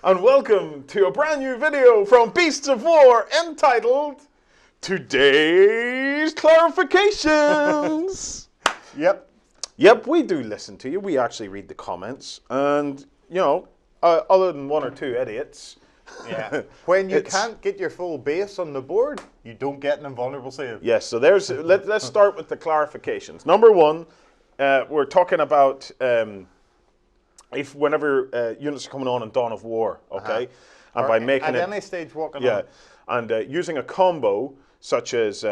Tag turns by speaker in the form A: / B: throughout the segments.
A: and welcome to a brand new video from Beasts of War entitled Today's Clarifications. Yep, we do listen to you. We actually read the comments, and you know, other than one or two idiots.
B: Yeah. When you can't get your full base on the board, you don't get an invulnerable save.
A: Yes, so there's. Let's start with the clarifications. Number one, we're talking about if whenever units are coming on in Dawn of War, okay, and
B: or
A: by making
B: at
A: it
B: any stage walking on.
A: and using a combo such as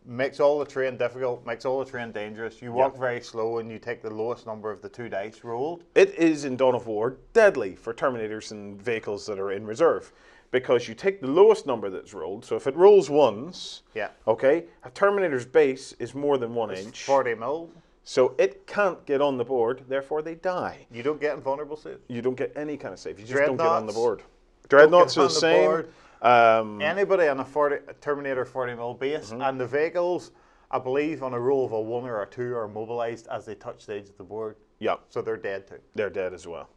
B: makes all the terrain difficult, makes all the terrain dangerous. You walk very slow and you take the lowest number of the 2 dice rolled.
A: It is in Dawn of War deadly for Terminators and vehicles that are in reserve, because you take the lowest number that's rolled. So if it rolls ones, okay, a Terminator's base is more than 1 inch.
B: 40 mil.
A: So it can't get on the board, therefore they die.
B: You don't get invulnerable save.
A: You don't get any kind of save. You just don't get on the board. Dreadnoughts are the same.
B: Anybody on a Terminator 40 mil base, and the vehicles, I believe, on a roll of a 1 or a 2 are mobilized as they touch the edge of the board.
A: Yeah.
B: So they're dead too.
A: They're dead as well.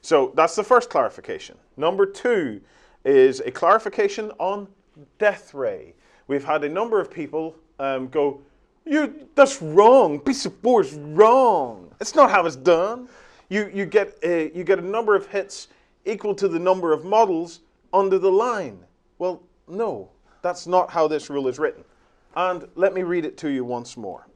A: So that's the first clarification. Number two is a clarification on Death Ray. We've had a number of people go, that's wrong. Beast of War is wrong. It's not how it's done. You get a number of hits equal to the number of models under the line. Well, no, that's not how this rule is written. And let me read it to you once more.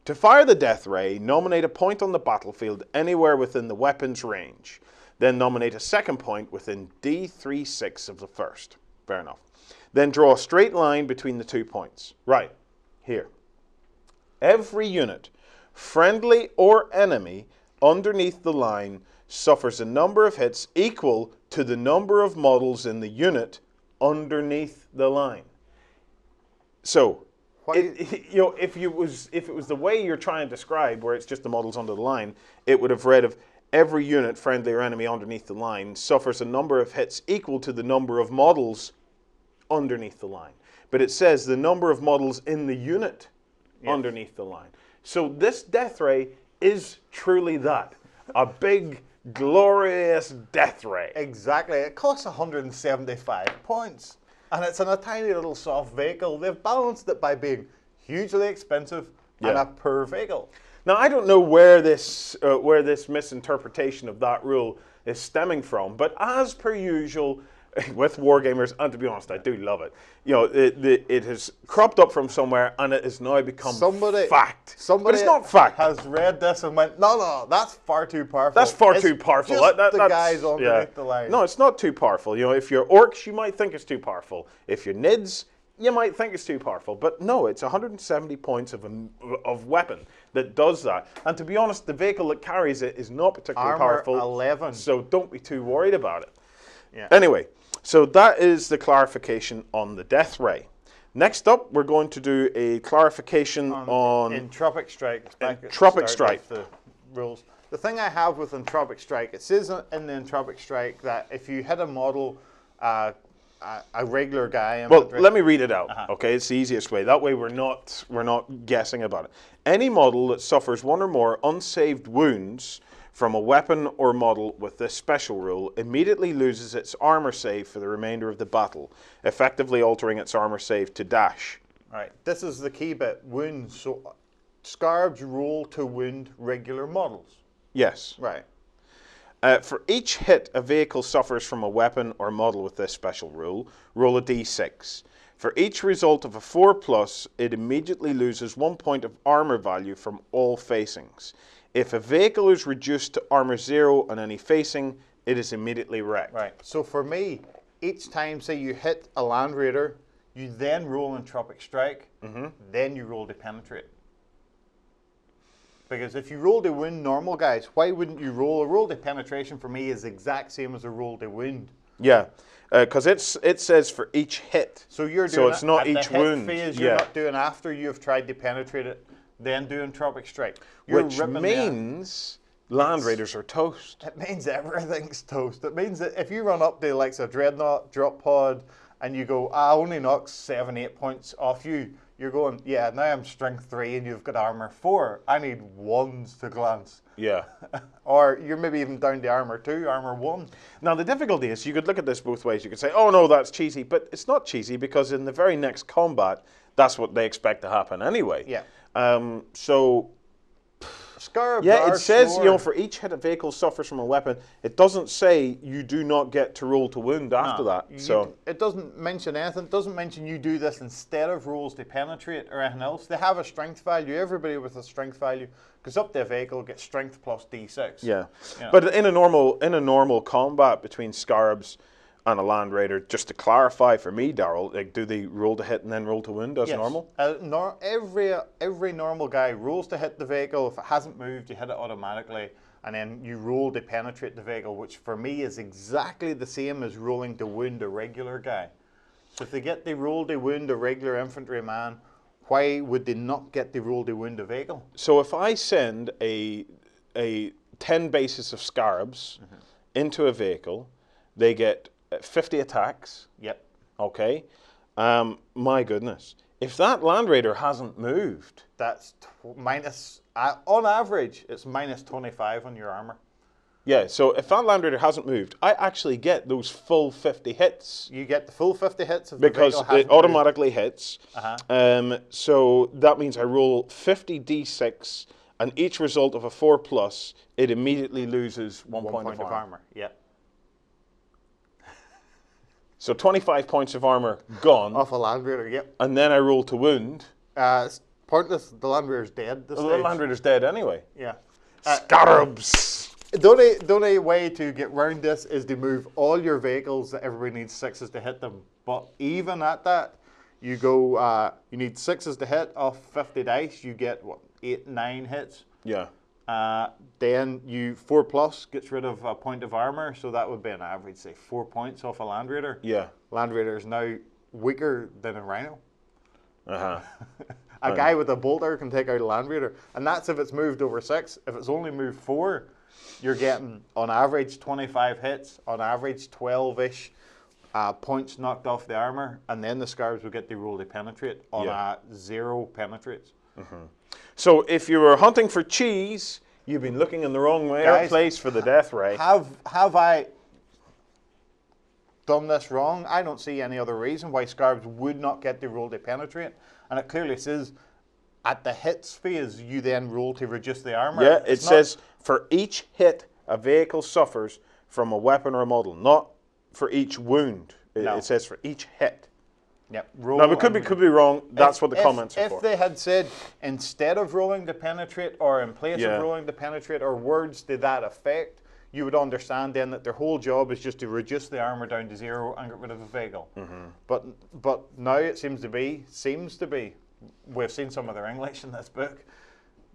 A: To fire the Death Ray, nominate a point on the battlefield anywhere within the weapon's range. Then nominate a second point within D36 of the first. Fair enough. Then draw a straight line between the 2 points. Right, here. Every unit, friendly or enemy, underneath the line suffers a number of hits equal to the number of models in the unit underneath the line. So, if it was the way you're trying to describe, where it's just the models under the line, it would have read of every unit, friendly or enemy, underneath the line suffers a number of hits equal to the number of models underneath the line. But it says the number of models in the unit underneath the line. So this Death Ray is truly that. A big, glorious Death Ray.
B: Exactly. It costs 175 points. And it's in a tiny little soft vehicle. They've balanced it by being hugely expensive and a poor vehicle.
A: Now, I don't know where this misinterpretation of that rule is stemming from, but as per usual with Wargamers, and to be honest, I do love it. You know, it has cropped up from somewhere and it has now become fact.
B: Somebody
A: but it's not fact.
B: Has read this and went, no, that's far too powerful.
A: That's far too powerful.
B: Just the guys underneath the line.
A: No, it's not too powerful. You know, if you're orcs, you might think it's too powerful. If you're nids, you might think it's too powerful. But no, it's 170 points of weapon that does that. And to be honest, the vehicle that carries it is not particularly powerful.
B: 11.
A: So don't be too worried about it.
B: Yeah.
A: Anyway, so that is the clarification on the Death Ray. Next up, we're going to do a clarification on
B: Entropic Strike.
A: Entropic Strike.
B: The rules. The thing I have with Entropic Strike, it says in the Entropic Strike that if you hit a model, a regular guy.
A: Well, let me read it out. Okay, it's the easiest way. That way, we're not guessing about it. Any model that suffers 1 or more unsaved wounds from a weapon or model with this special rule immediately loses its armor save for the remainder of the battle, effectively altering its armor save to dash.
B: Right. This is the key bit. Wounds. So Scarbs roll to wound regular models.
A: Yes.
B: Right.
A: For each hit a vehicle suffers from a weapon or model with this special rule, roll a d6. For each result of a 4+, it immediately loses 1 point of armor value from all facings. If a vehicle is reduced to armor 0 on any facing, it is immediately wrecked.
B: Right. So for me, each time, say you hit a Land Raider, you then roll Entropic Strike, then you roll to penetrate. Because if you roll to wound normal guys, why wouldn't you roll? A roll to penetration for me is the exact same as a roll to wound.
A: Yeah, because it says for each hit.
B: So you're doing
A: it's not each wound.
B: Phase, you're not doing after you've tried to penetrate it, then do Entropic Strike.
A: Which means Land Raiders are toast.
B: It means everything's toast. It means that if you run up to like a Dreadnought drop pod and you go, I only knock 7-8 points off you, you're going, yeah, now I'm strength 3 and you've got armor 4. I need 1s to glance.
A: Yeah.
B: Or you're maybe even down to armor 2, armor 1.
A: Now, the difficulty is you could look at this both ways. You could say, oh, no, that's cheesy. But it's not cheesy because in the very next combat, that's what they expect to happen anyway.
B: Yeah.
A: So...
B: Scarabs
A: yeah, it says,
B: slower.
A: you know, for each hit a vehicle suffers from a weapon. It doesn't say you do not get to roll to wound after that. So
B: it doesn't mention anything. It doesn't mention you do this instead of rolls to penetrate or anything else. They have a strength value. Everybody with a strength value goes up to a vehicle, gets strength plus D6.
A: yeah.
B: Yeah.
A: But in a normal combat between Scarabs and a Land Raider, just to clarify for me, Darrell, like, do they roll to hit and then roll to wound as
B: Yes.
A: normal?
B: Every normal guy rolls to hit the vehicle. If it hasn't moved, you hit it automatically, and then you roll to penetrate the vehicle, which for me is exactly the same as rolling to wound a regular guy. So if they get the roll to wound a regular infantryman, why would they not get the roll to wound a vehicle?
A: So if I send a 10 bases of Scarabs into a vehicle, they get 50 attacks.
B: Yep.
A: Okay. My goodness. If that Land Raider hasn't moved,
B: That's minus, on average, it's minus 25 on your armor.
A: yeah, so if that Land Raider hasn't moved, I actually get those full 50 hits
B: You get the full 50 hits if the
A: because
B: vehicle
A: it
B: hasn't moved.
A: automatically hits.
B: Uh-huh.
A: So that means I roll 50 d6, and each result of a 4+, it immediately loses 1 point of armor.
B: Yep.
A: So 25 points of armor gone,
B: Off a Land Raider, yep.
A: and then I roll to wound.
B: It's pointless. The Land Raider's dead. This
A: The Land Raider's dead anyway.
B: Yeah.
A: Scarabs!
B: The only way to get round this is to move all your vehicles that everybody needs 6s to hit them. But even at that, you go. You need 6s to hit off 50 dice. You get what, 8, 9 hits.
A: Yeah.
B: Then you 4+ gets rid of a point of armor, so that would be an average, say 4 points off a Land Raider.
A: Yeah.
B: Land Raider is now weaker than a Rhino.
A: Uh-huh.
B: A guy with a bolter can take out a Land Raider, and that's if it's moved over 6. If it's only moved 4, you're getting on average 25 hits, on average 12-ish points knocked off the armor, and then the Scarabs will get the roll to penetrate on a 0 penetrates.
A: So if you were hunting for cheese, you've been looking in the wrong way or
B: Guys,
A: place for the death ray.
B: Have I done this wrong? I don't see any other reason why Scarabs would not get the roll to penetrate, and it clearly says at the hits phase you then roll to reduce the armor.
A: Yeah, it says for each hit a vehicle suffers from a weapon or a model, not for each wound. It says for each hit.
B: Yep.
A: Now, we could be wrong. That's what the comments are
B: if
A: for.
B: If they had said instead of rolling to penetrate or in place
A: Yeah.
B: of rolling to penetrate or words to that effect, you would understand then that their whole job is just to reduce the armor down to 0 and get rid of the vehicle. But now it seems to be, we've seen some of their English in this book,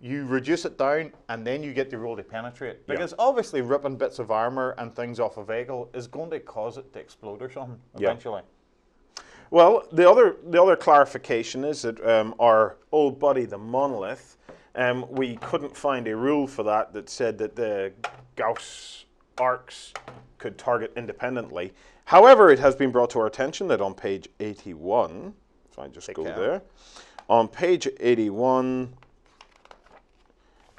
B: you reduce it down and then you get the roll to penetrate. Because obviously ripping bits of armor and things off a vehicle is going to cause it to explode or something eventually.
A: Well, the other clarification is that our old buddy, the Monolith, we couldn't find a rule for that said that the Gauss arcs could target independently. However, it has been brought to our attention that on page 81, if I just go there, on page 81,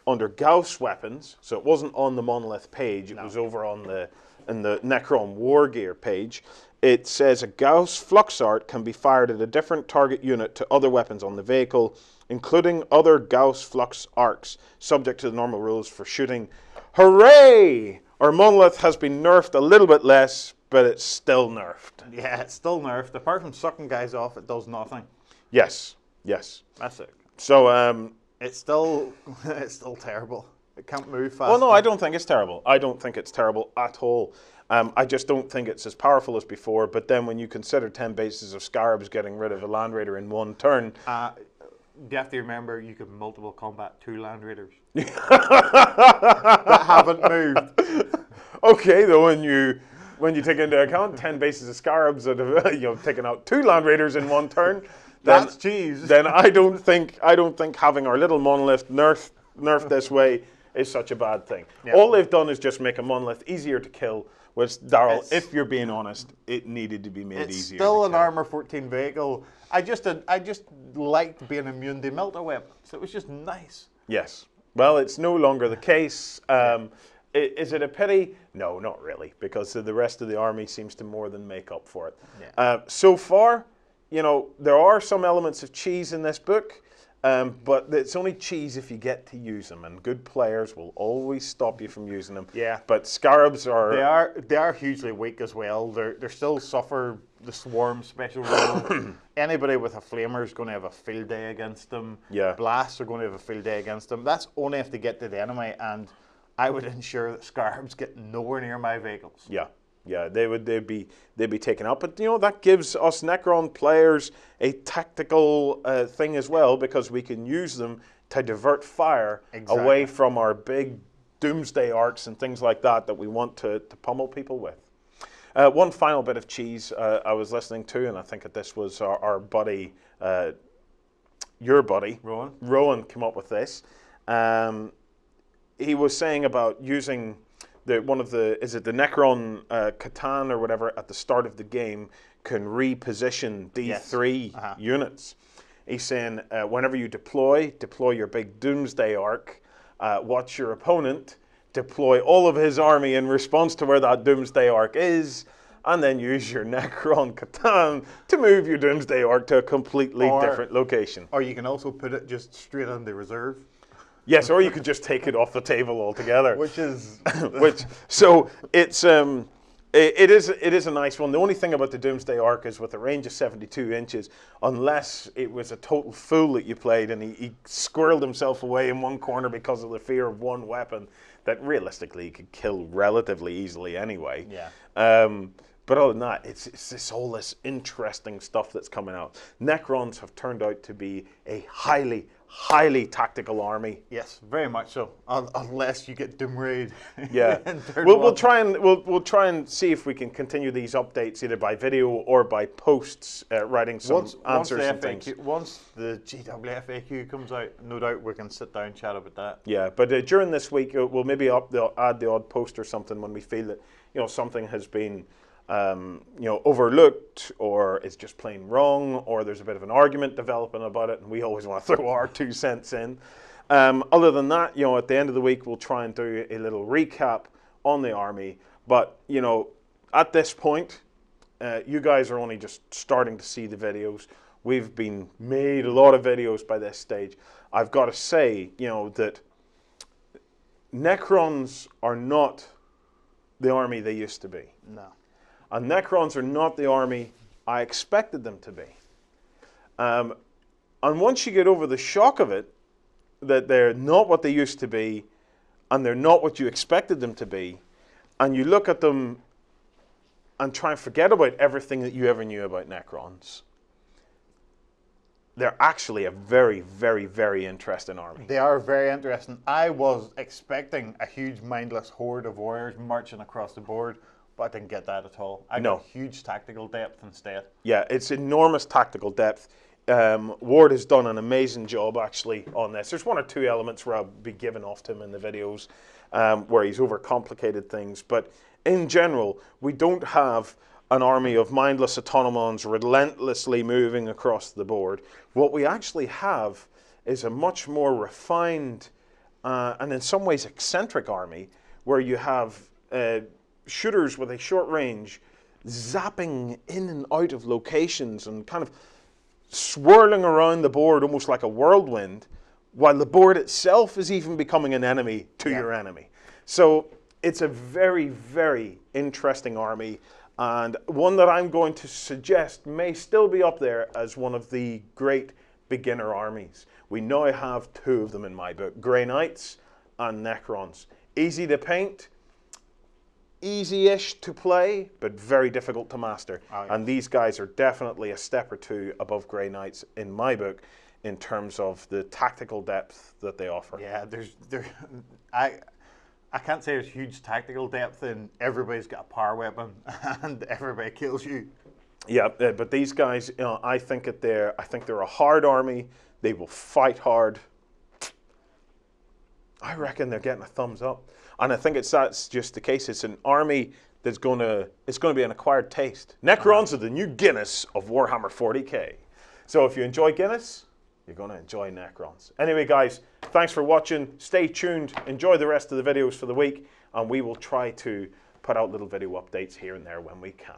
A: under Gauss weapons, so it wasn't on the Monolith page, it was over on the Necron War Gear page, it says a Gauss flux art can be fired at a different target unit to other weapons on the vehicle, including other Gauss flux arcs, subject to the normal rules for shooting. Hooray! Our Monolith has been nerfed a little bit less, but it's still nerfed.
B: Yeah, it's still nerfed. Apart from sucking guys off, it does nothing.
A: Yes, yes.
B: That's it.
A: So,
B: it's still terrible. It can't move fast.
A: well, no, I don't think it's terrible. I don't think it's terrible at all. I just don't think it's as powerful as before. But then when you consider 10 bases of Scarabs getting rid of a Land Raider in one turn...
B: you have to remember you can multiple combat 2 Land Raiders that haven't moved.
A: Okay, though, when you take into account 10 bases of Scarabs that have taken out 2 Land Raiders in one turn...
B: That's cheese.
A: Then I don't think having our little Monolith nerfed this way is such a bad thing.
B: Yeah.
A: All they've done is just make a monolith easier to kill, which, Darrell,
B: It's-
A: if you're being honest, it needed to be made
B: It's
A: easier
B: still
A: to
B: an
A: kill.
B: armor 14 vehicle. I just liked being immune to melter weapons. It was just nice.
A: Yes. Well, it's no longer the case. Is it a pity? No, not really, because the rest of the army seems to more than make up for it.
B: Yeah.
A: So far, you know, there are some elements of cheese in this book, but it's only cheese if you get to use them, and good players will always stop you from using them.
B: Yeah.
A: But scarabs are...
B: They are hugely weak as well. They still suffer the swarm special rule. Anybody with a flamer is going to have a field day against them.
A: Yeah.
B: Blasts are going to have a field day against them. That's only if they get to the enemy, and I would ensure that scarabs get nowhere near my vehicles.
A: Yeah. Yeah, they'd be taken out, but you know that gives us Necron players a tactical thing as well, because we can use them to divert fire away from our big doomsday arcs and things like that we want to pummel people with. One final bit of cheese I was listening to, and I think that this was our buddy, your buddy, Rowan came up with this. He was saying about using the Necron Catan or whatever at the start of the game can reposition D3 units. He's saying whenever you deploy your big doomsday arc, watch your opponent deploy all of his army in response to where that doomsday arc is, and then use your Necron Catan to move your doomsday arc to a completely different location.
B: Or you can also put it just straight on the reserve.
A: Yes, or you could just take it off the table altogether.
B: Which is...
A: So it's it is a nice one. The only thing about the Doomsday Arc is with a range of 72 inches, unless it was a total fool that you played and he squirreled himself away in one corner because of the fear of one weapon that realistically he could kill relatively easily anyway.
B: Yeah.
A: But other than that, it's all this interesting stuff that's coming out. Necrons have turned out to be a highly tactical army.
B: Yes, very much so. Unless you get Doom Raid.
A: Yeah, we'll try and see if we can continue these updates either by video or by posts, writing some answers and things.
B: Once the GWFAQ comes out, no doubt we can sit down and chat about that.
A: Yeah, but during this week we'll maybe add the odd post or something when we feel that something has been overlooked, or it's just plain wrong, or there's a bit of an argument developing about it, and we always want to throw our 2 cents in. Other than that, at the end of the week, we'll try and do a little recap on the army. But, at this point, you guys are only just starting to see the videos. We've been made a lot of videos by this stage. I've got to say, that Necrons are not the army they used to be.
B: No.
A: And Necrons are not the army I expected them to be. And once you get over the shock of it, that they're not what they used to be, and they're not what you expected them to be, and you look at them and try and forget about everything that you ever knew about Necrons, they're actually a very, very, very interesting army.
B: They are very interesting. I was expecting a huge mindless horde of warriors marching across the board, but I didn't get that at all. I got huge tactical depth instead. Yeah,
A: it's enormous tactical depth. Ward has done an amazing job actually on this. There's one or two elements where I'll be giving off to him in the videos where he's overcomplicated things. But in general, we don't have an army of mindless autonomons relentlessly moving across the board. What we actually have is a much more refined and in some ways eccentric army where you have shooters with a short range zapping in and out of locations and kind of swirling around the board almost like a whirlwind, while the board itself is even becoming an enemy to your enemy. So it's a very, very interesting army, and one that I'm going to suggest may still be up there as one of the great beginner armies. We now have two of them in my book, Grey Knights and Necrons. Easy to paint, easy-ish to play, but very difficult to master. Oh, yes. And these guys are definitely a step or two above Grey Knights in my book in terms of the tactical depth that they offer.
B: Yeah, I can't say there's huge tactical depth in everybody's got a power weapon and everybody kills you.
A: Yeah, but these guys, I think they're a hard army. They will fight hard. I reckon they're getting a thumbs up. And I think that's just the case. It's an army that's it's going to be an acquired taste. Necrons are the new Guinness of Warhammer 40k. So if you enjoy Guinness, you're going to enjoy Necrons. Anyway, guys, thanks for watching. Stay tuned. Enjoy the rest of the videos for the week. And we will try to put out little video updates here and there when we can.